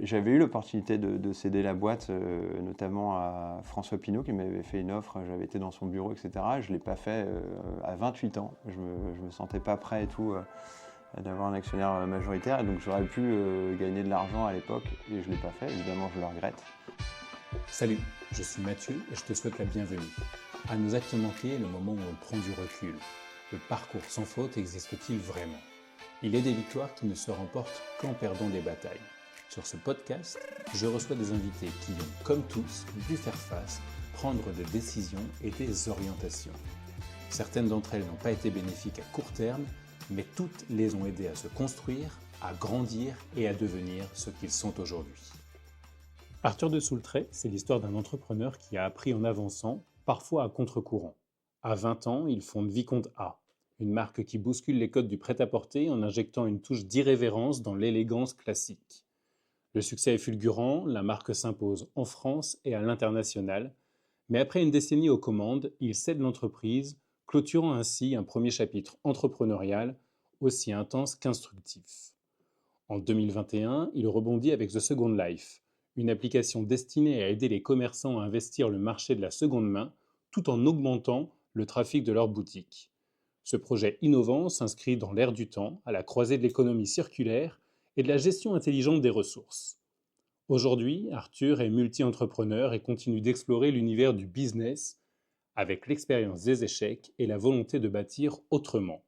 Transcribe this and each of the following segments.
J'avais eu l'opportunité de céder la boîte, notamment à François Pinault qui m'avait fait une offre. J'avais été dans son bureau, etc. Je ne l'ai pas fait à 28 ans. Je me sentais pas prêt et tout d'avoir un actionnaire majoritaire. Et donc j'aurais pu gagner de l'argent à l'époque et je ne l'ai pas fait. Évidemment, je le regrette. Salut, je suis Mathieu et je te souhaite la bienvenue. À nos actes manqués, le moment où on prend du recul. Le parcours sans faute existe-t-il vraiment? Il est des victoires qui ne se remportent qu'en perdant des batailles. Sur ce podcast, je reçois des invités qui ont, comme tous, dû faire face, prendre des décisions et des orientations. Certaines d'entre elles n'ont pas été bénéfiques à court terme, mais toutes les ont aidés à se construire, à grandir et à devenir ce qu'ils sont aujourd'hui. Arthur de Soultret, c'est l'histoire d'un entrepreneur qui a appris en avançant, parfois à contre-courant. À 20 ans, il fonde Vicomte A, une marque qui bouscule les codes du prêt-à-porter en injectant une touche d'irrévérence dans l'élégance classique. Le succès est fulgurant, la marque s'impose en France et à l'international, mais après une décennie aux commandes, il cède l'entreprise, clôturant ainsi un premier chapitre entrepreneurial aussi intense qu'instructif. En 2021, il rebondit avec The Second Life, une application destinée à aider les commerçants à investir le marché de la seconde main tout en augmentant le trafic de leurs boutiques. Ce projet innovant s'inscrit dans l'ère du temps, à la croisée de l'économie circulaire et de la gestion intelligente des ressources. Aujourd'hui, Arthur est multi-entrepreneur et continue d'explorer l'univers du business avec l'expérience des échecs et la volonté de bâtir autrement.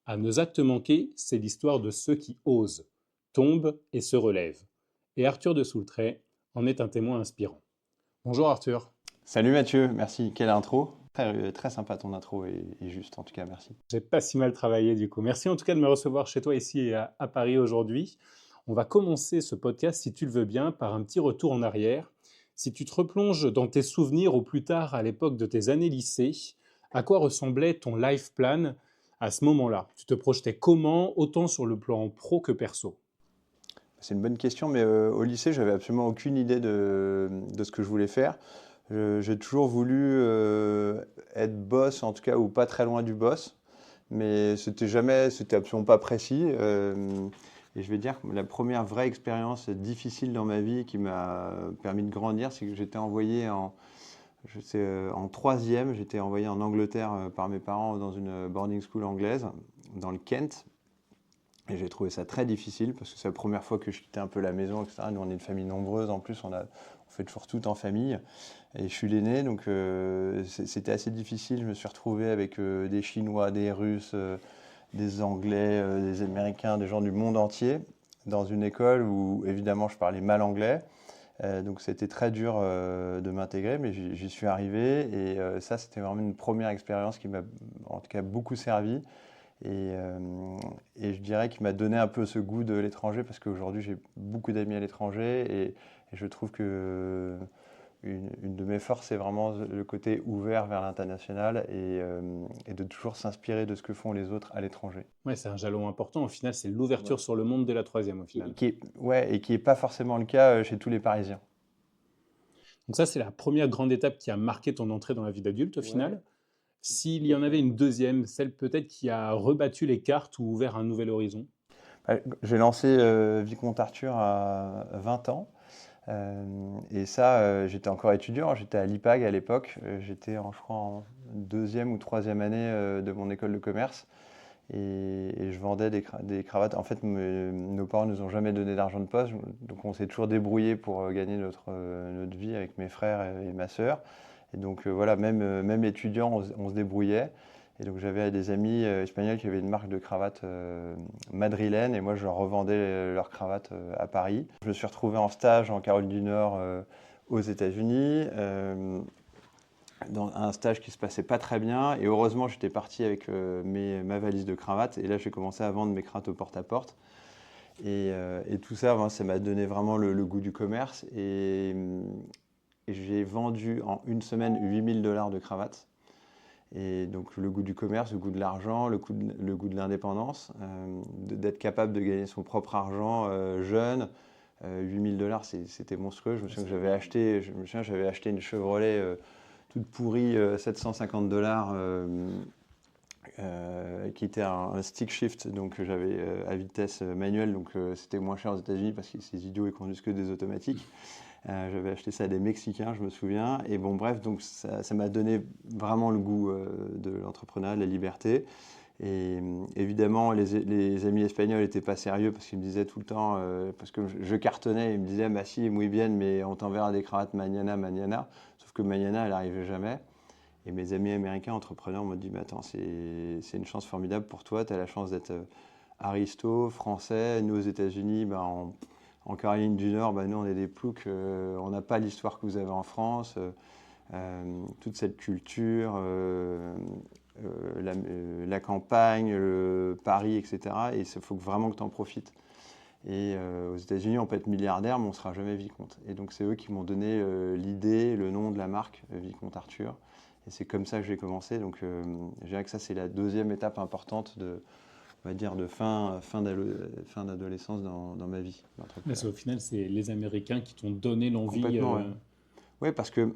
À nos actes manqués, c'est l'histoire de ceux qui osent, tombent et se relèvent. Et Arthur de Soultret en est un témoin inspirant. Bonjour Arthur. Salut Mathieu, merci. Quelle intro. Très sympa ton intro et juste en tout cas, merci. J'ai pas si mal travaillé du coup. Merci en tout cas de me recevoir chez toi ici à Paris aujourd'hui. On va commencer ce podcast, si tu le veux bien, par un petit retour en arrière. Si tu te replonges dans tes souvenirs au plus tard à l'époque de tes années lycée, à quoi ressemblait ton life plan à ce moment-là? Tu te projetais comment, autant sur le plan pro que perso? C'est une bonne question, mais au lycée, j'avais absolument aucune idée de ce que je voulais faire. J'ai toujours voulu être boss, en tout cas, ou pas très loin du boss, mais c'était absolument pas précis. Et je vais dire que la première vraie expérience difficile dans ma vie qui m'a permis de grandir, c'est que j'étais envoyé en troisième, j'étais envoyé en Angleterre par mes parents dans une boarding school anglaise, dans le Kent. Et j'ai trouvé ça très difficile parce que c'est la première fois que je quittais un peu la maison, etc. Nous, on est une famille nombreuse en plus, on fait toujours tout en famille. Et je suis l'aîné, donc c'était assez difficile. Je me suis retrouvé avec des Chinois, des Russes, des Anglais, des Américains, des gens du monde entier, dans une école où évidemment je parlais mal anglais. Donc c'était très dur de m'intégrer, mais j'y suis arrivé. Et ça, c'était vraiment une première expérience qui m'a en tout cas beaucoup servi. Et je dirais qu'il m'a donné un peu ce goût de l'étranger parce qu'aujourd'hui j'ai beaucoup d'amis à l'étranger et je trouve que une de mes forces c'est vraiment le côté ouvert vers l'international et de toujours s'inspirer de ce que font les autres à l'étranger. Ouais, c'est un jalon important. Au final, c'est l'ouverture sur le monde dès la troisième, au final. Ouais, et qui n'est pas forcément le cas chez tous les Parisiens. Donc ça, c'est la première grande étape qui a marqué ton entrée dans la vie d'adulte, au final. Ouais. S'il y en avait une deuxième, celle peut-être qui a rebattu les cartes ou ouvert un nouvel horizon? J'ai lancé Vicomte Arthur à 20 ans. Et ça, j'étais encore étudiant, j'étais à l'IPAG à l'époque, j'étais je crois en deuxième ou troisième année de mon école de commerce et je vendais des cravates. En fait, nos parents nous ont jamais donné d'argent de poche, donc on s'est toujours débrouillé pour gagner notre vie avec mes frères et ma sœur. Et donc voilà, même étudiant, on se débrouillait. Et donc j'avais des amis espagnols qui avaient une marque de cravates madrilène et moi je leur revendais leurs cravates à Paris. Je me suis retrouvé en stage en Caroline du Nord aux États-Unis, dans un stage qui se passait pas très bien et heureusement j'étais parti avec ma valise de cravates et là j'ai commencé à vendre mes cravates au porte-à-porte. Et tout ça, ça m'a donné vraiment le goût du commerce et j'ai vendu en une semaine $8000 de cravates. Et donc le goût du commerce, le goût de l'argent, le goût de l'indépendance, d'être capable de gagner son propre argent jeune. $8000, c'était monstrueux. Je me souviens que j'avais acheté une Chevrolet toute pourrie, $750, qui était un stick shift, donc j'avais à vitesse manuelle, donc c'était moins cher aux États-Unis parce que ces idiots ils conduisent que des automatiques. J'avais acheté ça à des Mexicains, je me souviens. Et bon, bref, donc ça m'a donné vraiment le goût de l'entrepreneuriat, de la liberté. Et évidemment, les amis espagnols n'étaient pas sérieux parce qu'ils me disaient tout le temps, parce que je cartonnais, ils me disaient, bah si, muy bien, mais on t'enverra des cravates mañana, mañana. Sauf que mañana, elle n'arrivait jamais. Et mes amis américains entrepreneurs m'ont dit, mais attends, c'est une chance formidable pour toi, tu as la chance d'être aristo, français. Nous, aux États-Unis, bah, en Caroline du Nord, bah, nous, on est des ploucs, on n'a pas l'histoire que vous avez en France, toute cette culture, la campagne, Paris, etc. Et il faut vraiment que tu en profites. Et aux États-Unis, on peut être milliardaire, mais on ne sera jamais vicomte. Et donc, c'est eux qui m'ont donné l'idée, le nom de la marque, Vicomte Arthur. Et c'est comme ça que j'ai commencé. Donc, je dirais que ça, c'est la deuxième étape importante on va dire, de fin d'adolescence dans ma vie. Mais au final, c'est les Américains qui t'ont donné l'envie. Complètement, ouais. Oui, parce que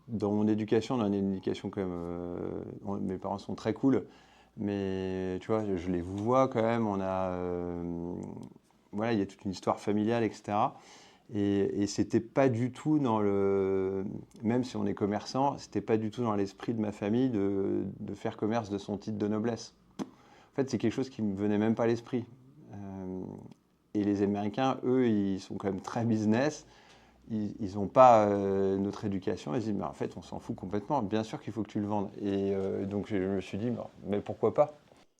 dans mon éducation, on a une éducation quand même. Mes parents sont très cool, mais tu vois, je les vois quand même. Voilà, il y a toute une histoire familiale, etc. Et c'était pas du tout même si on est commerçant, c'était pas du tout dans l'esprit de ma famille de faire commerce de son titre de noblesse. En fait, c'est quelque chose qui me venait même pas à l'esprit. Et les Américains, eux, ils sont quand même très business. Ils n'ont pas notre éducation. Ils disent, mais en fait, on s'en fout complètement. Bien sûr qu'il faut que tu le vendes. Et donc, je me suis dit, mais pourquoi pas?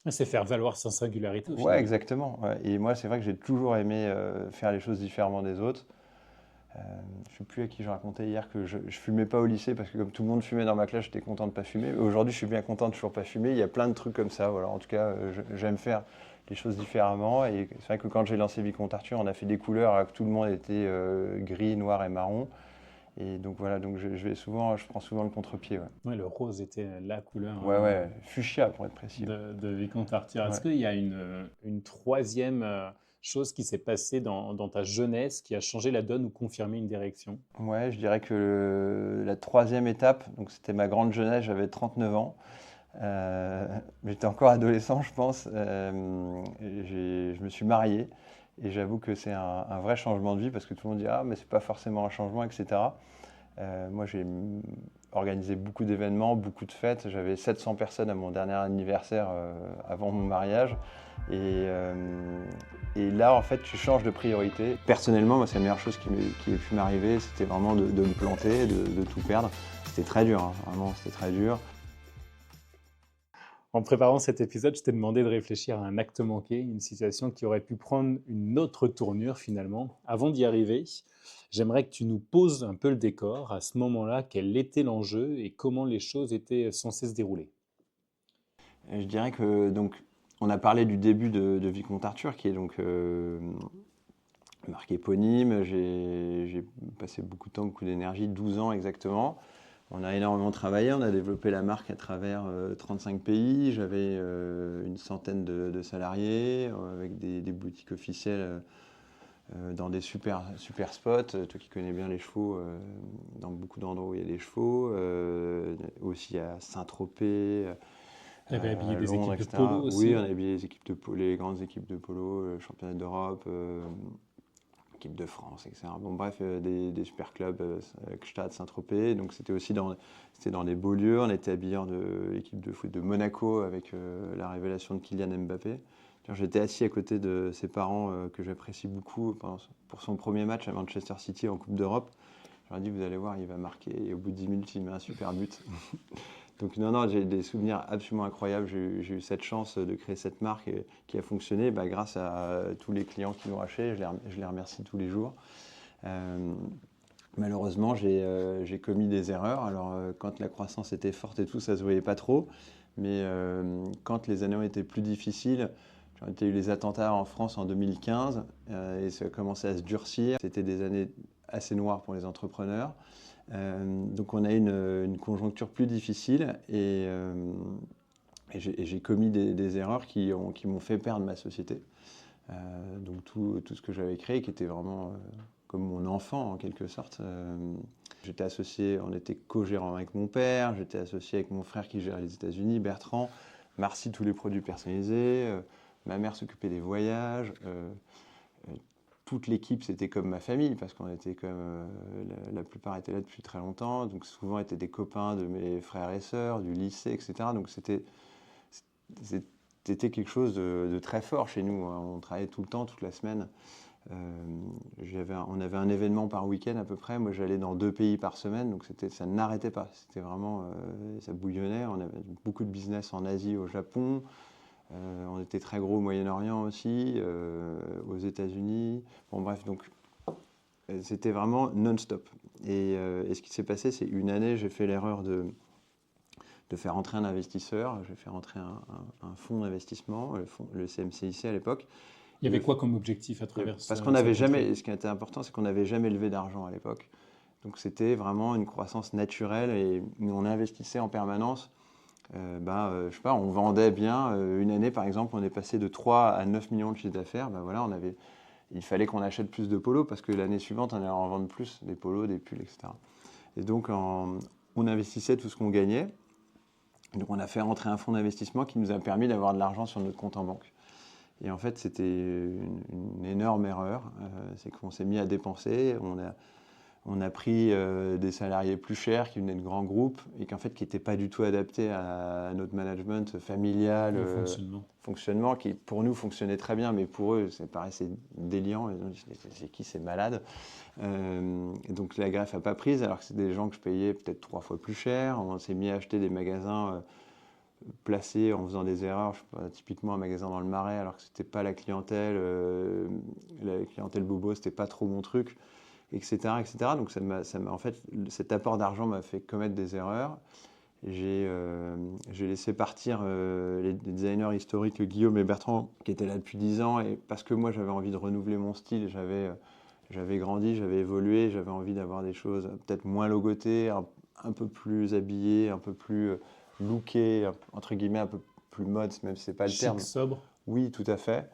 C'est faire valoir sa singularité au Ouais, final. exactement. Ouais. Et moi, c'est vrai que j'ai toujours aimé faire les choses différemment des autres. Je ne sais plus à qui je racontais hier que je fumais pas au lycée parce que comme tout le monde fumait dans ma classe, j'étais content de pas fumer. Aujourd'hui, je suis bien content de toujours pas fumer. Il y a plein de trucs comme ça. Voilà. En tout cas, j'aime faire les choses différemment. Et c'est vrai que quand j'ai lancé Vicomte Arthur, on a fait des couleurs alors que tout le monde était gris, noir et marron. Et donc voilà, donc je prends souvent le contre-pied. Ouais, Ouais, le rose était la couleur ouais, fuchsia pour être précis. de Vicomte Arthur. Est-ce Ouais. qu'il y a une troisième chose qui s'est passée dans ta jeunesse qui a changé la donne ou confirmé une direction? Ouais, je dirais que la troisième étape, donc c'était ma grande jeunesse, j'avais 39 ans. J'étais encore adolescent, je pense. Je me suis marié et j'avoue que c'est un vrai changement de vie parce que tout le monde dit ah mais c'est pas forcément un changement, etc. Moi j'ai organisé beaucoup d'événements, beaucoup de fêtes. J'avais 700 personnes à mon dernier anniversaire avant mon mariage et là en fait tu changes de priorité. Personnellement, moi c'est la meilleure chose qui ait pu m'arriver, c'était vraiment de me planter, de tout perdre. C'était très dur, hein, vraiment c'était très dur. En préparant cet épisode, je t'ai demandé de réfléchir à un acte manqué, une situation qui aurait pu prendre une autre tournure finalement. Avant d'y arriver, j'aimerais que tu nous poses un peu le décor. À ce moment-là, quel était l'enjeu et comment les choses étaient censées se dérouler? Et je dirais que donc on a parlé du début de Vicomte Arthur, qui est donc marque éponyme. J'ai passé beaucoup de temps, beaucoup d'énergie, 12 ans exactement. On a énormément travaillé, on a développé la marque à travers 35 pays. J'avais une centaine de salariés avec des boutiques officielles dans des super spots. Toi qui connais bien les chevaux, dans beaucoup d'endroits où il y a des chevaux, aussi à Saint-Tropez. Tu avais habillé des Londres, équipes de etc. polo aussi. Oui, on a habillé les équipes de polo, les grandes équipes de polo, le championnat d'Europe, équipe de France, etc. Bon, bref, des super clubs, Gstaad, Saint-Tropez. Donc c'était aussi c'était dans des beaux lieux. On était habillé de l'équipe de foot de Monaco avec la révélation de Kylian Mbappé. J'étais assis à côté de ses parents que j'apprécie beaucoup pour son premier match à Manchester City en Coupe d'Europe. Je leur ai dit, vous allez voir, il va marquer. Et au bout de 10 minutes, il met un super but. Donc non, j'ai des souvenirs absolument incroyables. J'ai eu cette chance de créer cette marque qui a fonctionné grâce à tous les clients qui l'ont acheté. Je les remercie tous les jours. Malheureusement, j'ai commis des erreurs. Alors, quand la croissance était forte et tout, ça ne se voyait pas trop. Mais quand les années ont été plus difficiles, j'ai eu les attentats en France en 2015 et ça a commencé à se durcir. C'était des années assez noires pour les entrepreneurs. Donc on a eu une conjoncture plus difficile et j'ai commis des erreurs qui m'ont fait perdre ma société. Donc tout ce que j'avais créé, qui était vraiment comme mon enfant en quelque sorte. J'étais associé, on était co-gérant avec mon père, j'étais associé avec mon frère qui gère les États-Unis, Bertrand. Marcy, tous les produits personnalisés. Ma mère s'occupait des voyages. Toute l'équipe, c'était comme ma famille, parce qu'on était comme la plupart étaient là depuis très longtemps, donc souvent étaient des copains de mes frères et sœurs, du lycée, etc. Donc c'était quelque chose de très fort chez nous, hein. On travaillait tout le temps, toute la semaine. On avait un événement par week-end à peu près. Moi, j'allais dans 2 pays par semaine, donc ça n'arrêtait pas. C'était vraiment, ça bouillonnait. On avait beaucoup de business en Asie, au Japon. On était très gros au Moyen-Orient aussi, aux États-Unis. Bon, bref, donc c'était vraiment non-stop. Et ce qui s'est passé, c'est une année, j'ai fait l'erreur de faire entrer un investisseur. J'ai fait rentrer un fonds d'investissement, le CMCIC à l'époque. Il y avait quoi comme objectif à travers Parce qu'on n'avait jamais, ce qui était important, c'est qu'on n'avait jamais levé d'argent à l'époque. Donc c'était vraiment une croissance naturelle et nous on investissait en permanence. Je sais pas, on vendait bien. Une année, par exemple, on est passé de 3 à 9 millions de chiffre d'affaires. Voilà, il fallait qu'on achète plus de polos parce que l'année suivante, on allait en vendre plus, des polos, des pulls, etc. Et donc, on investissait tout ce qu'on gagnait. Donc, on a fait rentrer un fonds d'investissement qui nous a permis d'avoir de l'argent sur notre compte en banque. Et en fait, c'était une énorme erreur. C'est qu'on s'est mis à dépenser. On a pris des salariés plus chers qui venaient de grands groupes et qui n'étaient pas du tout adaptés à notre management familial, fonctionnement qui pour nous fonctionnait très bien, mais pour eux ça paraissait déliant. Et donc, c'est qui ces malades? Donc la greffe n'a pas prise, alors que c'est des gens que je payais peut-être 3 fois plus cher. On s'est mis à acheter des magasins placés en faisant des erreurs. Je sais pas, typiquement un magasin dans le Marais, alors que c'était pas la clientèle bobo, c'était pas trop mon truc. Etc., etc. Donc en fait, cet apport d'argent m'a fait commettre des erreurs. J'ai laissé partir les designers historiques Guillaume et Bertrand qui étaient là depuis 10 ans et parce que moi j'avais envie de renouveler mon style, j'avais grandi, j'avais évolué, j'avais envie d'avoir des choses peut-être moins logotées, un peu plus habillées, un peu plus lookées, entre guillemets un peu plus mode, même si c'est pas le terme. Chic, sobre. Oui, tout à fait.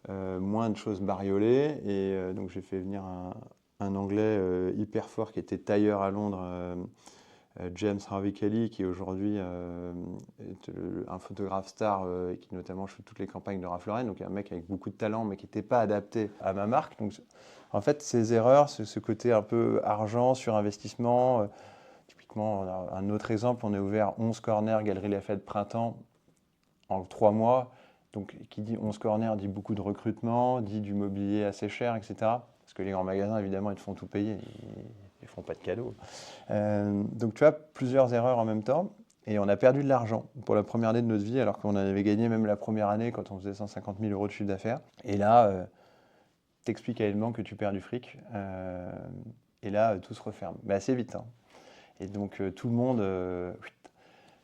Moins de choses bariolées et donc j'ai fait venir un Anglais hyper fort qui était tailleur à Londres, James Harvey Kelly, qui aujourd'hui est un photographe star et qui notamment fait toutes les campagnes de Ralph Lauren, donc un mec avec beaucoup de talent mais qui n'était pas adapté à ma marque. Donc en fait, ces erreurs, ce côté un peu argent, surinvestissement, typiquement, on a un autre exemple, on a ouvert 11 corners Galerie Lafayette Printemps en 3 mois. Donc, qui dit 11 corners dit beaucoup de recrutement, dit du mobilier assez cher, etc. Parce que les grands magasins, évidemment, ils te font tout payer, ils ne font pas de cadeaux. Donc, tu vois, plusieurs erreurs en même temps. Et on a perdu de l'argent pour la première année de notre vie, alors qu'on en avait gagné même la première année quand on faisait 150 000 euros de chiffre d'affaires. Et là, t'expliques à une banque que tu perds du fric. Et là, tout se referme. Mais assez vite, hein. Et donc, tout le monde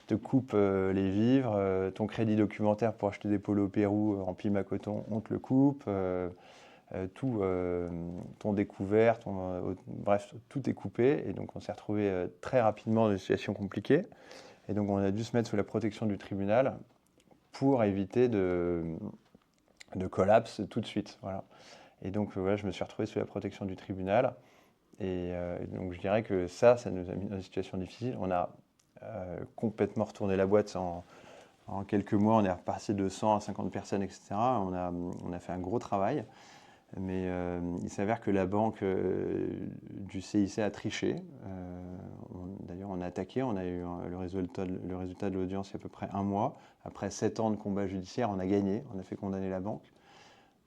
te coupe les vivres, ton crédit documentaire pour acheter des polos au Pérou en pime à coton, on te le coupe, tout, ton découvert, bref, tout est coupé. Et donc on s'est retrouvé très rapidement dans une situation compliquée. Et donc on a dû se mettre sous la protection du tribunal pour éviter de collapse tout de suite. Voilà. Et donc voilà, je me suis retrouvé sous la protection du tribunal. Et donc je dirais que ça nous a mis dans une situation difficile. On a complètement retourné la boîte en quelques mois. On est repassé de 100 à 50 personnes, etc. On a fait un gros travail. Mais il s'avère que la banque du CIC a triché. D'ailleurs, on a attaqué. On a eu le résultat de l'audience il y a à peu près 1 mois. Après 7 ans de combat judiciaire, on a gagné. On a fait condamner la banque.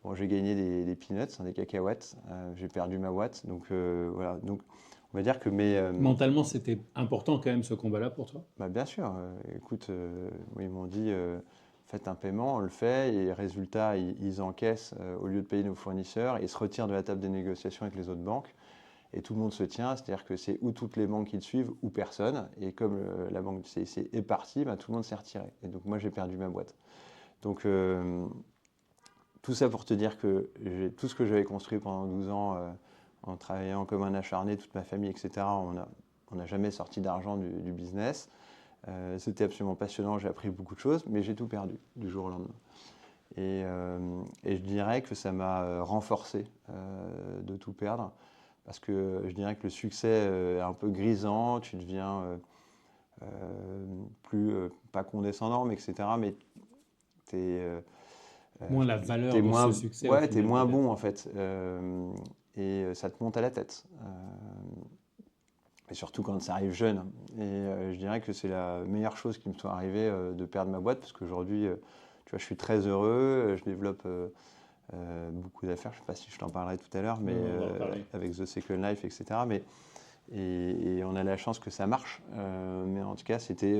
Bon, j'ai gagné des peanuts, des cacahuètes. J'ai perdu ma boîte. Donc voilà. Donc, on va dire que Mentalement, c'était important quand même ce combat-là pour toi? Bien sûr. Écoute, ils m'ont dit faites un paiement, on le fait, et résultat, ils encaissent au lieu de payer nos fournisseurs, ils se retirent de la table des négociations avec les autres banques, et tout le monde se tient, c'est-à-dire que c'est ou toutes les banques qui te suivent, ou personne, et comme la banque du CIC est partie, tout le monde s'est retiré, et donc moi j'ai perdu ma boîte. Donc tout ça pour te dire que tout ce que j'avais construit pendant 12 ans, en travaillant comme un acharné, toute ma famille, etc., on n'a jamais sorti d'argent du business. C'était absolument passionnant, j'ai appris beaucoup de choses, mais j'ai tout perdu du jour au lendemain. Et je dirais que ça m'a renforcé de tout perdre, parce que je dirais que le succès est un peu grisant, tu deviens plus, pas condescendant, mais etc. Mais Moins la valeur t'es de moins, ce succès au ouais, t'es final, moins peut-être. bon en fait. Et ça te monte à la tête. Et surtout quand ça arrive jeune. Et je dirais que c'est la meilleure chose qui me soit arrivée de perdre ma boîte, parce qu'aujourd'hui, tu vois, je suis très heureux, je développe beaucoup d'affaires. Je ne sais pas si je t'en parlerai tout à l'heure, mais On va en parler. avec The Second Life, etc. Et on a la chance que ça marche. Mais en tout cas, c'était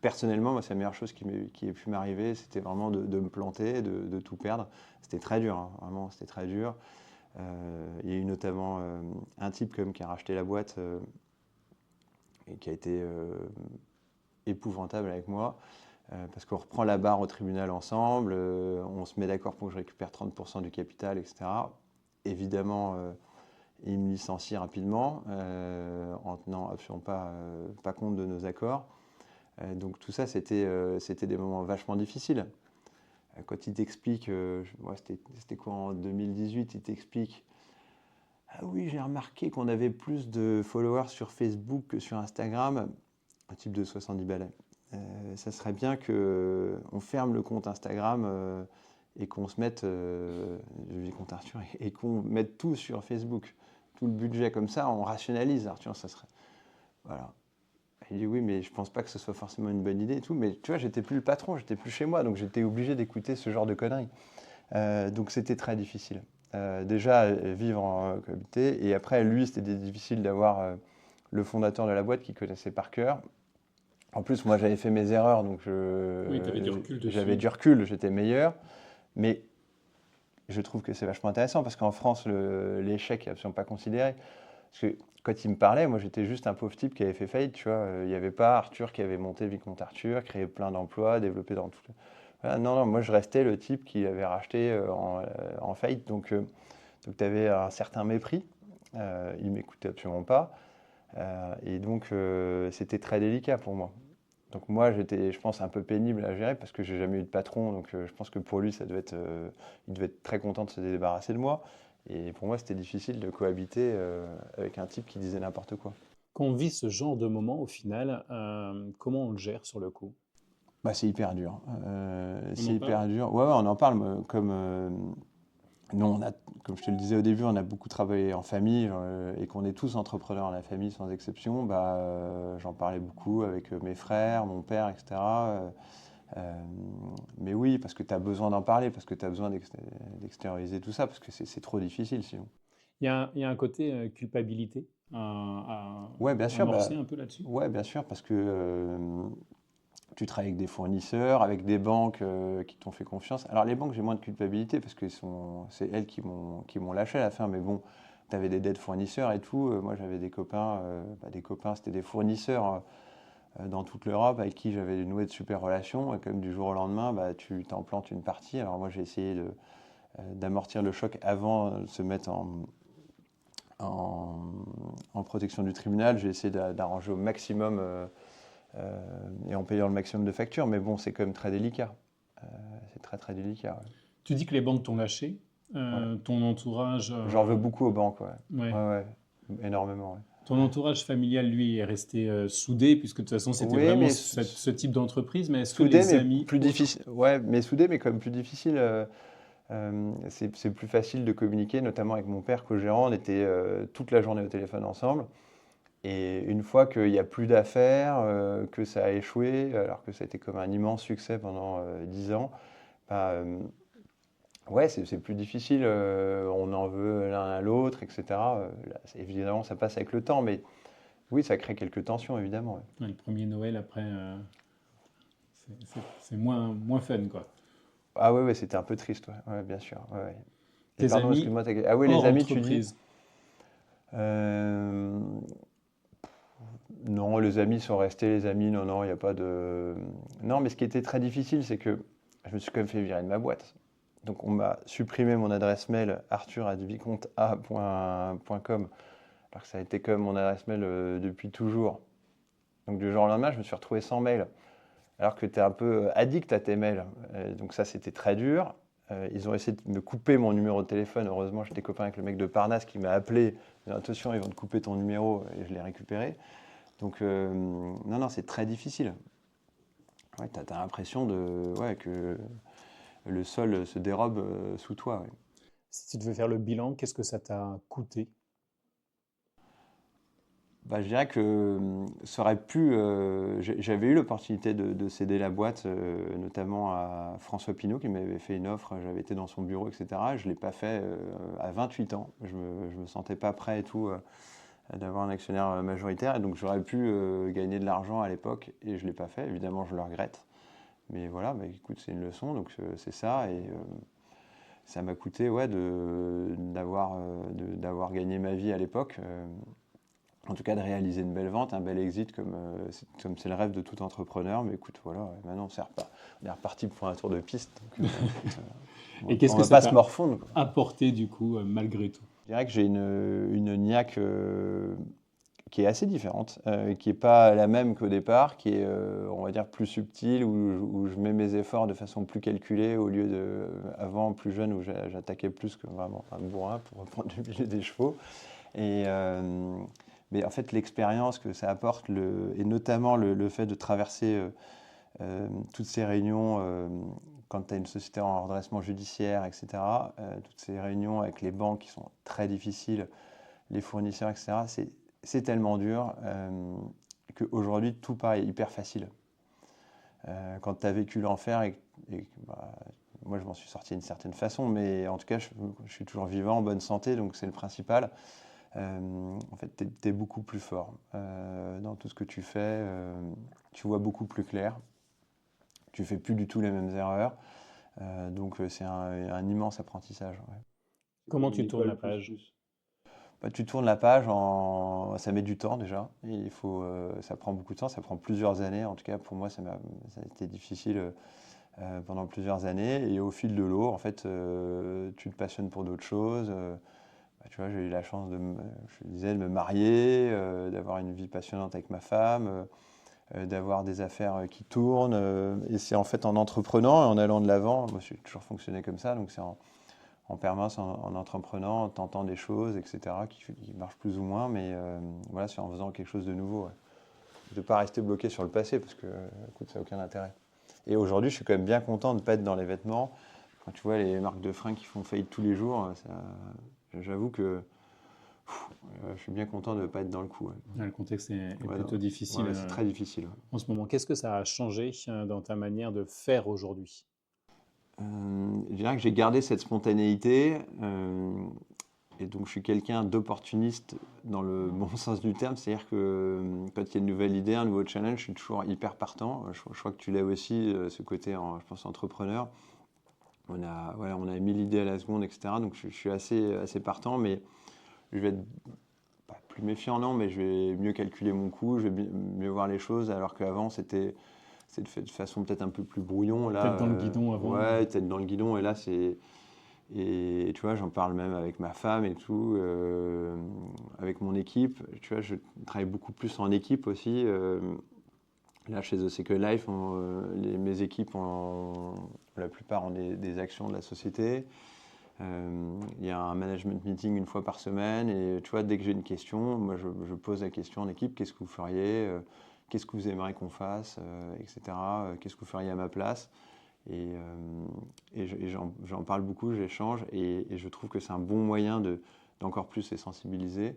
personnellement, moi, c'est la meilleure chose qui ait pu m'arriver. C'était vraiment de me planter, de tout perdre. C'était très dur, hein, vraiment, c'était très dur. Il y a eu notamment un type quand même qui a racheté la boîte et qui a été épouvantable avec moi. Parce qu'on reprend la barre au tribunal ensemble, on se met d'accord pour que je récupère 30% du capital, etc. Évidemment, il me licencie rapidement, en tenant absolument pas compte de nos accords. Donc tout ça, c'était des moments vachement difficiles. Quand il t'explique, c'était quoi en 2018, il t'explique: ah oui, j'ai remarqué qu'on avait plus de followers sur Facebook que sur Instagram, un type de 70 balais. Ça serait bien qu'on ferme le compte Instagram et qu'on se mette, le compte Arthur, et qu'on mette tout sur Facebook. Tout le budget comme ça, on rationalise, Arthur, ça serait. Voilà. Il dit oui, mais je pense pas que ce soit forcément une bonne idée et tout. Mais tu vois, j'étais plus le patron, j'étais plus chez moi, donc j'étais obligé d'écouter ce genre de conneries. Donc c'était très difficile. Déjà, vivre en communauté, et après, lui, c'était difficile d'avoir le fondateur de la boîte qui connaissait par cœur. En plus, moi, j'avais fait mes erreurs, donc Oui, tu avais du recul j'avais dessus. du recul, j'étais meilleur. Mais je trouve que c'est vachement intéressant parce qu'en France, l'échec n'est absolument pas considéré. Parce que quand il me parlait, moi, j'étais juste un pauvre type qui avait fait faillite, tu vois. Il n'y avait pas Arthur qui avait monté Vicomte Arthur, créé plein d'emplois, développé dans tout. Voilà, non, non, moi, je restais le type qui avait racheté en faillite. Donc tu avais un certain mépris. Il ne m'écoutait absolument pas. Et donc, c'était très délicat pour moi. Donc moi, j'étais, je pense, un peu pénible à gérer parce que j'ai jamais eu de patron. Donc je pense que pour lui, il devait être très content de se débarrasser de moi. Et pour moi, c'était difficile de cohabiter avec un type qui disait n'importe quoi. Quand on vit ce genre de moment, au final, comment on le gère sur le coup? Bah, c'est hyper dur. On C'est en parle? hyper dur. Ouais, ouais, on en parle. Comme nous, comme je te le disais au début, on a beaucoup travaillé en famille et qu'on est tous entrepreneurs dans la famille sans exception. Bah, j'en parlais beaucoup avec mes frères, mon père, etc. Euh, mais oui, parce que tu as besoin d'en parler, parce que tu as besoin d'extérioriser tout ça, parce que c'est trop difficile sinon. Il y a un côté culpabilité à Ouais, bien sûr, amorcer un peu là-dessus? ouais, bien sûr, parce que tu travailles avec des fournisseurs, avec des banques qui t'ont fait confiance. Alors les banques, j'ai moins de culpabilité parce que c'est elles qui m'ont lâché à la fin. Mais bon, tu avais des dettes fournisseurs et tout. Moi, j'avais des copains, c'était des fournisseurs dans toute l'Europe avec qui j'avais noué de super relations. Et comme du jour au lendemain, bah, tu t'en plantes une partie. Alors moi, j'ai essayé d'amortir le choc avant de se mettre en, en protection du tribunal. J'ai essayé d'arranger au maximum et en payant le maximum de factures. Mais bon, c'est quand même très délicat. C'est très très délicat. Tu dis que les banques t'ont lâché, Ouais. Ouais. ton entourage, J'en veux beaucoup aux banques, ouais. ouais. Ouais, ouais, énormément. Ouais. Ton entourage familial, lui, est resté soudé, puisque de toute façon, c'était Oui, vraiment mais ce type d'entreprise. Mais est-ce que soudé, les mais amis plus autres... difficile. Ouais, mais soudé, mais quand même plus difficile. C'est plus facile de communiquer, notamment avec mon père, co-gérant. On était toute la journée au téléphone ensemble. Et une fois qu'il n'y a plus d'affaires, que ça a échoué, alors que ça a été comme un immense succès pendant 10 ans, bah, ouais, c'est plus difficile. On en veut l'un à l'autre, etc. Là, évidemment, ça passe avec le temps, mais oui, ça crée quelques tensions, évidemment. Ouais. Ouais, le premier Noël, après, c'est moins fun, quoi. Ah ouais, ouais, c'était un peu triste, ouais, ouais, bien sûr. Ouais, ouais. Et Tes pardon, amis excuse-moi. Ah oui, hors les amis, tu dis? entreprise. Euh, Non, les amis sont restés les amis. Non, non, il n'y a pas de. Non, mais ce qui était très difficile, c'est que je me suis quand même fait virer de ma boîte. Donc, on m'a supprimé mon adresse mail arthur@vicomtea.com, alors que ça a été comme mon adresse mail depuis toujours. Donc, du jour au lendemain, je me suis retrouvé sans mail, alors que tu es un peu addict à tes mails. Donc, ça, c'était très dur. Ils ont essayé de me couper mon numéro de téléphone. Heureusement, j'étais copain avec le mec de Parnasse qui m'a appelé. Il a dit, attention, ils vont te couper ton numéro, et je l'ai récupéré. Donc, non, non, c'est très difficile. Ouais, tu as l'impression que le sol se dérobe sous toi. Ouais. Si tu devais faire le bilan, qu'est-ce que ça t'a coûté? Bah, je dirais que ça aurait pu. J'avais eu l'opportunité de céder la boîte, notamment à François Pinault, qui m'avait fait une offre. J'avais été dans son bureau, etc. Je ne l'ai pas fait à 28 ans. Je ne me sentais pas prêt et tout d'avoir un actionnaire majoritaire. Et donc j'aurais pu gagner de l'argent à l'époque et je ne l'ai pas fait. Évidemment, je le regrette. Mais voilà, bah, écoute, c'est une leçon, donc c'est ça. Et ça m'a coûté d'avoir gagné ma vie à l'époque. En tout cas, de réaliser une belle vente, un bel exit, comme c'est le rêve de tout entrepreneur. Mais écoute, voilà, maintenant on est reparti pour un tour de piste. Donc, Et qu'est-ce on que ne va ça pas se t'a morfondre. apporté du coup, malgré tout? Je dirais que j'ai une niaque qui est assez différente, qui n'est pas la même qu'au départ, qui est, on va dire, plus subtile, où je mets mes efforts de façon plus calculée, au lieu de, avant, plus jeune, où j'attaquais plus que vraiment un bourrin pour reprendre le milieu des chevaux. Mais en fait, l'expérience que ça apporte, et notamment le fait de traverser toutes ces réunions, quand tu as une société en redressement judiciaire, etc., toutes ces réunions avec les banques qui sont très difficiles, les fournisseurs, etc., c'est tellement dur qu'aujourd'hui, tout paraît hyper facile. Quand tu as vécu l'enfer, bah, moi je m'en suis sorti d'une certaine façon, mais en tout cas, je suis toujours vivant, en bonne santé, donc c'est le principal. En fait, tu es beaucoup plus fort dans tout ce que tu fais. Tu vois beaucoup plus clair. Tu fais plus du tout les mêmes erreurs. Donc, c'est un immense apprentissage. Ouais. Comment tu tournes la page? Bah, tu tournes la page ça met du temps déjà. Ça prend beaucoup de temps. Ça prend plusieurs années. En tout cas, pour moi, ça a été difficile pendant plusieurs années. Et au fil de l'eau, en fait, tu te passionnes pour d'autres choses. Tu vois, j'ai eu la chance de me marier, d'avoir une vie passionnante avec ma femme, d'avoir des affaires qui tournent. Et c'est en fait en entreprenant et en allant de l'avant, moi j'ai toujours fonctionné comme ça, donc c'est en permanence en entreprenant, en tentant des choses, etc., qui marchent plus ou moins, mais voilà, c'est en faisant quelque chose de nouveau. Ouais. De ne pas rester bloqué sur le passé, parce que écoute, ça n'a aucun intérêt. Et aujourd'hui, je suis quand même bien content de ne pas être dans les vêtements. Quand tu vois les marques de fringues qui font faillite tous les jours, j'avoue que je suis bien content de ne pas être dans le coup. Ouais. Le contexte est Ouais, plutôt difficile ouais, c'est très difficile. Ouais. en ce moment. Qu'est-ce que ça a changé dans ta manière de faire aujourd'hui? Je dirais que j'ai gardé cette spontanéité. Et donc, je suis quelqu'un d'opportuniste dans le bon sens du terme. C'est-à-dire que quand il y a une nouvelle idée, un nouveau challenge, je suis toujours hyper partant. Je crois que tu l'as aussi, ce côté, je pense, entrepreneur. On a 1000 idées à la seconde, etc. Donc, je suis assez partant, mais je vais être pas plus méfiant, non, mais je vais mieux calculer mon coût, je vais mieux voir les choses, alors qu'avant, c'était de façon peut-être un peu plus brouillon. Là, Tête dans le guidon avant. Ouais, tête dans le guidon, et là, c'est... Et tu vois, j'en parle même avec ma femme et tout, avec mon équipe. Tu vois, je travaille beaucoup plus en équipe aussi. Là, chez The Second Life, mes équipes, la plupart ont des actions de la société. Il y a un management meeting une fois par semaine. Et tu vois, dès que j'ai une question, moi, je pose la question en équipe, qu'est-ce que vous feriez qu'est-ce que vous aimeriez qu'on fasse, etc. Qu'est-ce que vous feriez à ma place? Et j'en parle beaucoup, j'échange, et je trouve que c'est un bon moyen d'encore plus les sensibiliser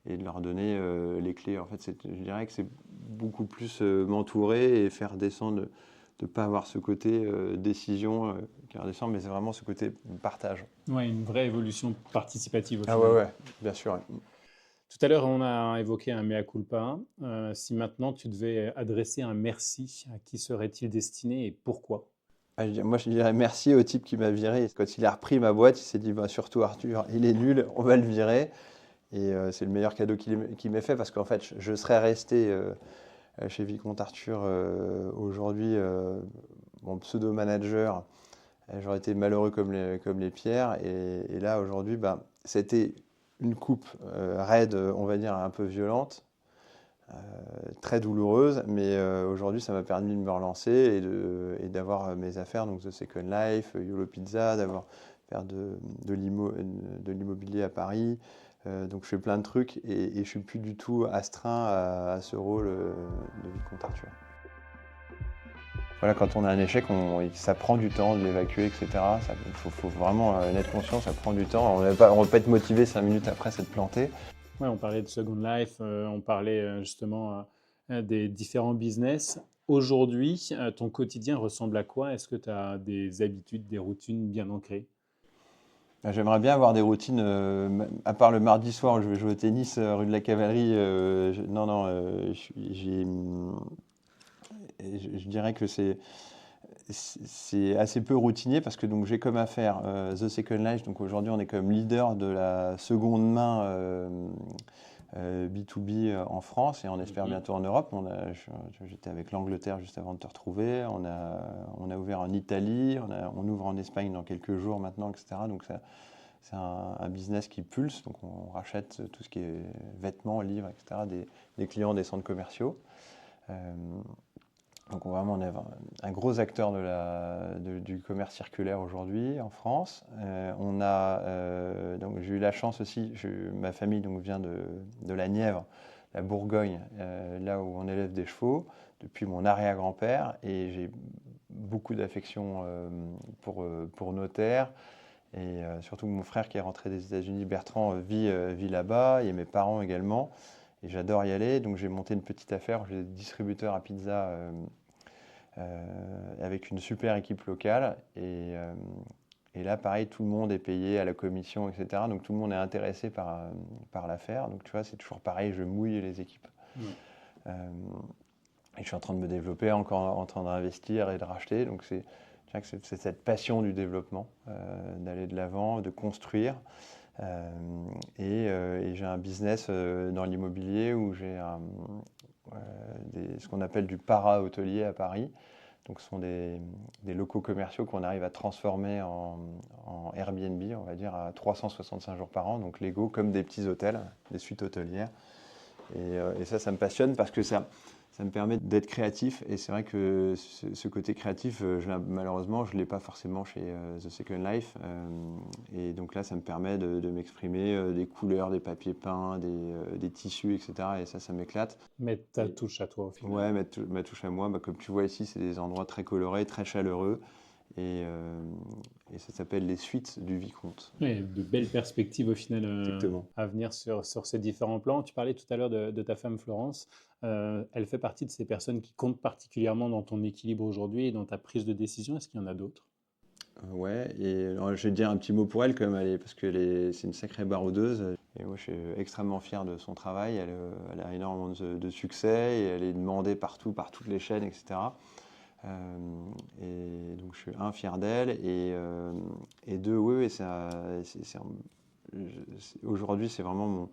et de leur donner les clés. En fait, je dirais que c'est beaucoup plus m'entourer et faire descendre, de ne pas avoir ce côté décision qui redescend, mais c'est vraiment ce côté partage. Ouais, une vraie évolution participative au Ah final. ouais, bien sûr. Ouais. Tout à l'heure, on a évoqué un mea culpa. Si maintenant tu devais adresser un merci, à qui serait-il destiné et pourquoi? Moi, je dirais merci au type qui m'a viré. Quand il a repris ma boîte, il s'est dit, bah, surtout Arthur, il est nul, on va le virer. Et c'est le meilleur cadeau qu'il m'ait fait, parce qu'en fait, je serais resté chez Vicomte Arthur aujourd'hui, mon pseudo-manager. J'aurais été malheureux comme les pierres. Et là, aujourd'hui, bah, c'était une coupe raide, on va dire, un peu violente. Très douloureuse, mais aujourd'hui ça m'a permis de me relancer et d'avoir mes affaires, donc The Second Life, YOLO Pizza, faire de l'immobilier à Paris. Donc je fais plein de trucs et je suis plus du tout astreint à ce rôle de Vicomte Arthur. voilà, quand on a un échec, ça prend du temps de l'évacuer, etc. Il faut vraiment en être conscient, ça prend du temps. On ne va pas être motivé 5 minutes après, c'est de planter. Ouais, on parlait de Second Life, on parlait justement des différents business. Aujourd'hui, ton quotidien ressemble à quoi? Est-ce que tu as des habitudes, des routines bien ancrées? J'aimerais bien avoir des routines, à part le mardi soir où je vais jouer au tennis rue de la Cavalerie. Non, non, je dirais que c'est assez peu routinier parce que donc j'ai comme affaire The Second Life. Donc aujourd'hui, on est comme leader de la seconde main B2B en France et on espère bientôt en Europe. J'étais avec l'Angleterre juste avant de te retrouver. On a ouvert en Italie, on ouvre en Espagne dans quelques jours maintenant, etc. Donc c'est un business qui pulse. Donc on rachète tout ce qui est vêtements, livres, etc. des clients des centres commerciaux. Donc vraiment, on est un gros acteur du commerce circulaire aujourd'hui en France. Donc j'ai eu la chance aussi, ma famille donc, vient de la Nièvre, la Bourgogne, là où on élève des chevaux, depuis mon arrière-grand-père. Et j'ai beaucoup d'affection pour nos terres. Et surtout mon frère qui est rentré des États-Unis, Bertrand, vit là-bas, et mes parents également. Et j'adore y aller, donc j'ai monté une petite affaire, j'ai des distributeurs à pizza avec une super équipe locale. Et là, pareil, tout le monde est payé à la commission, etc. Donc tout le monde est intéressé par l'affaire. Donc tu vois, c'est toujours pareil, je mouille les équipes. Et je suis en train de me développer, encore en train d'investir et de racheter. Donc c'est cette passion du développement, d'aller de l'avant, de construire. Et j'ai un business dans l'immobilier où j'ai ce qu'on appelle du para-hôtelier à Paris. Donc ce sont des locaux commerciaux qu'on arrive à transformer en Airbnb, on va dire, à 365 jours par an, donc légaux comme des petits hôtels, des suites hôtelières. Et ça me passionne parce que ça me permet d'être créatif. Et c'est vrai que ce côté créatif, malheureusement, je ne l'ai pas forcément chez The Second Life. Et donc là, ça me permet de m'exprimer, des couleurs, des papiers peints, des tissus, etc. Et ça m'éclate. Mettre ta touche à toi au final. Ouais, ma touche à moi. Bah, comme tu vois ici, c'est des endroits très colorés, très chaleureux. Et ça s'appelle les suites du Vicomte. Ouais, de belles perspectives au final Exactement. à venir sur ces différents plans. Tu parlais tout à l'heure de ta femme Florence. Elle fait partie de ces personnes qui comptent particulièrement dans ton équilibre aujourd'hui et dans ta prise de décision. Est-ce qu'il y en a d'autres? Ouais, et alors, je vais te dire un petit mot pour elle, comme parce que c'est une sacrée baroudeuse. Et moi, je suis extrêmement fier de son travail. Elle a énormément de succès et elle est demandée partout, par toutes les chaînes, etc. Et donc, je suis fier d'elle. Et deux, oui, aujourd'hui, c'est vraiment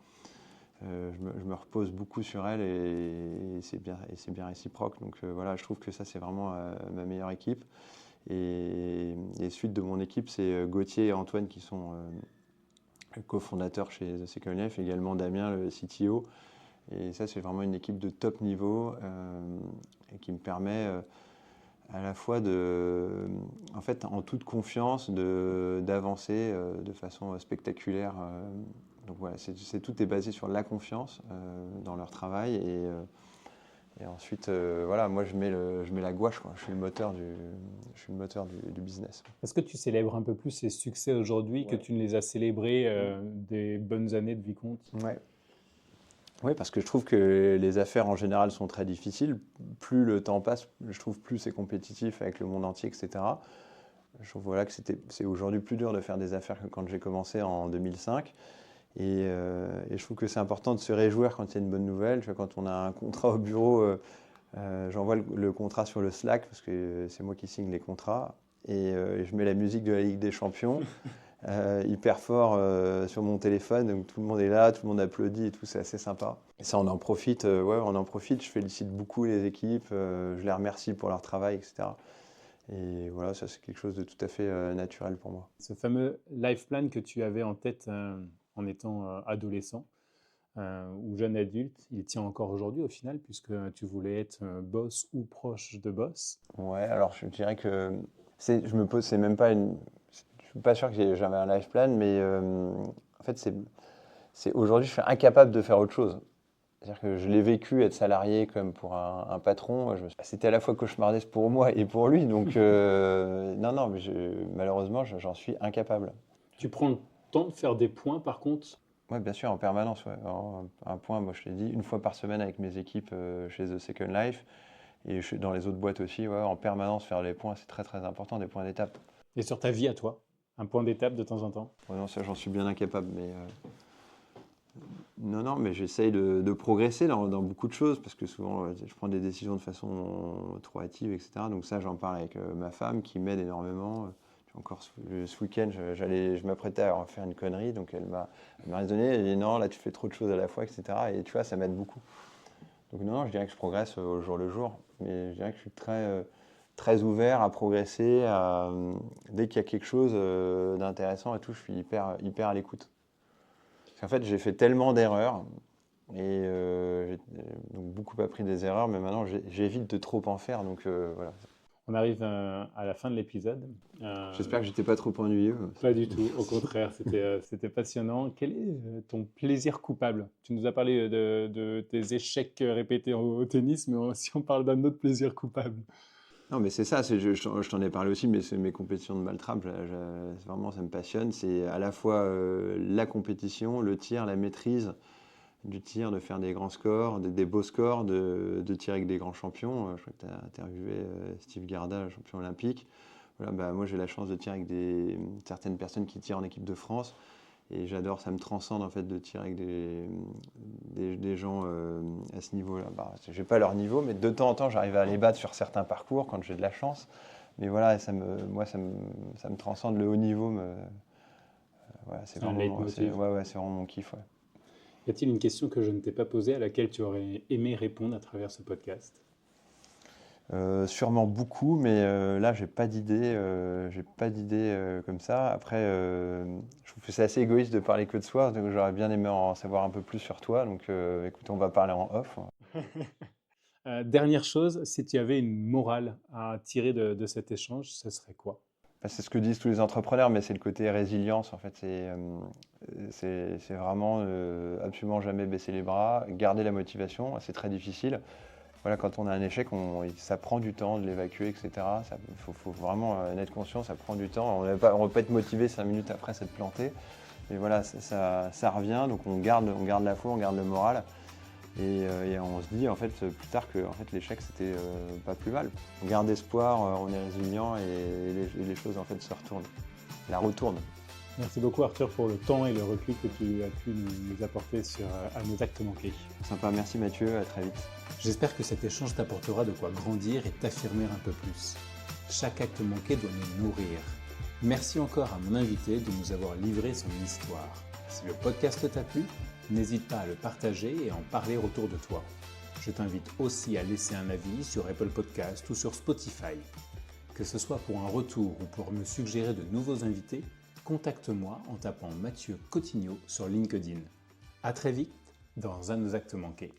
je me repose beaucoup sur elle et c'est bien réciproque. Donc voilà, je trouve que ça, c'est vraiment ma meilleure équipe. Et suite de mon équipe, c'est Gauthier et Antoine qui sont cofondateurs chez The Second Life, également Damien, le CTO. Et ça, c'est vraiment une équipe de top niveau et qui me permet à la fois en fait, en toute confiance, d'avancer de façon spectaculaire. Donc voilà, tout est basé sur la confiance dans leur travail. Et ensuite, voilà, moi je mets la gouache, quoi. Je suis le moteur du business. Est-ce que tu célèbres un peu plus ces succès aujourd'hui que tu ne les as célébrés des bonnes années de Vicomte? Ouais. Oui, parce que je trouve que les affaires en général sont très difficiles. Plus le temps passe, je trouve plus c'est compétitif avec le monde entier, etc. Je trouve voilà, que c'est aujourd'hui plus dur de faire des affaires que quand j'ai commencé en 2005. Et je trouve que c'est important de se réjouir quand il y a une bonne nouvelle. Tu vois, quand on a un contrat au bureau, j'envoie le contrat sur le Slack parce que c'est moi qui signe les contrats. Et je mets la musique de la Ligue des Champions hyper fort sur mon téléphone. Donc tout le monde est là, tout le monde applaudit et tout, c'est assez sympa. Et ça, on en profite. Ouais, on en profite. Je félicite beaucoup les équipes. Je les remercie pour leur travail, etc. Et voilà, ça c'est quelque chose de tout à fait naturel pour moi. Ce fameux life plan que tu avais en tête en étant adolescent ou jeune adulte, il tient encore aujourd'hui au final, puisque tu voulais être boss ou proche de boss. Ouais, alors je dirais que je me pose, c'est même pas je suis pas sûr que j'avais un life plan, mais en fait, aujourd'hui, je suis incapable de faire autre chose. C'est-à-dire que je l'ai vécu être salarié comme pour un patron. C'était à la fois cauchemardesque pour moi et pour lui. Donc, non, mais malheureusement, j'en suis incapable. Tu prends le temps de faire des points, par contre? Oui, bien sûr, en permanence. Ouais. Un point, moi je l'ai dit, une fois par semaine avec mes équipes chez The Second Life et dans les autres boîtes aussi. Ouais, en permanence, faire les points, c'est très très important, des points d'étape. Et sur ta vie à toi? Un point d'étape de temps en temps? Ouais, non, ça, j'en suis bien incapable. Mais non, mais j'essaye de progresser dans beaucoup de choses parce que souvent, je prends des décisions de façon trop hâtive, etc. Donc ça, j'en parle avec ma femme qui m'aide énormément. Encore ce week-end, je m'apprêtais à faire une connerie, donc elle m'a raisonné, elle dit non, là tu fais trop de choses à la fois, etc. Et tu vois, ça m'aide beaucoup. Donc non, je dirais que je progresse au jour le jour, mais je dirais que je suis très ouvert à progresser. Dès qu'il y a quelque chose d'intéressant et tout, je suis hyper à l'écoute. Parce qu'en fait, j'ai fait tellement d'erreurs et j'ai donc beaucoup appris des erreurs, mais maintenant j'évite de trop en faire, donc voilà. On arrive à la fin de l'épisode. J'espère que j'étais pas trop ennuyeux. Pas du tout, au contraire, c'était passionnant. Quel est ton plaisir coupable? Tu nous as parlé de tes échecs répétés au tennis, mais si on parle d'un autre plaisir coupable. Non, mais c'est ça, je t'en ai parlé aussi, mais c'est mes compétitions de maltrap, vraiment, ça me passionne. C'est à la fois la compétition, le tir, la maîtrise du tir, de faire des grands scores, des beaux scores, de tirer avec des grands champions. Je crois que tu as interviewé Steve Garda, champion olympique. Voilà, bah, moi, j'ai la chance de tirer avec certaines personnes qui tirent en équipe de France. Et j'adore, ça me transcende en fait de tirer avec des gens à ce niveau-là. Bah, je n'ai pas leur niveau, mais de temps en temps, j'arrive à les battre sur certains parcours quand j'ai de la chance. Mais voilà, ça me transcende. Le haut niveau. Voilà, c'est vraiment mon kiff. Ouais. Y a-t-il une question que je ne t'ai pas posée à laquelle tu aurais aimé répondre à travers ce podcast? Sûrement beaucoup, mais là, j'ai pas d'idée comme ça. Après, je trouve que c'est assez égoïste de parler que de soi, donc j'aurais bien aimé en savoir un peu plus sur toi. Donc, écoute, on va parler en off. Dernière chose, si tu avais une morale à tirer de cet échange, ce serait quoi? Bah, c'est ce que disent tous les entrepreneurs, mais c'est le côté résilience. En fait, c'est vraiment absolument jamais baisser les bras, garder la motivation. C'est très difficile. Voilà, quand on a un échec, ça prend du temps de l'évacuer, etc. Il faut vraiment en être conscient, ça prend du temps. On ne va pas être motivé 5 minutes après s'être planté. Mais voilà, ça revient, donc on garde la foi, on garde le moral. Et on se dit en fait plus tard que en fait, l'échec c'était pas plus mal. On garde espoir, on est résilient et les choses en fait se retournent. La retourne. Merci beaucoup Arthur pour le temps et le recul que tu as pu nous apporter à nos actes manqués. Sympa, merci Mathieu, à très vite. J'espère que cet échange t'apportera de quoi grandir et t'affirmer un peu plus. Chaque acte manqué doit nous nourrir. Merci encore à mon invité de nous avoir livré son histoire. Si le podcast t'a plu, n'hésite pas à le partager et à en parler autour de toi. Je t'invite aussi à laisser un avis sur Apple Podcast ou sur Spotify. Que ce soit pour un retour ou pour me suggérer de nouveaux invités, contacte-moi en tapant Mathieu Cotigno sur LinkedIn. À très vite dans un de nos actes manqués.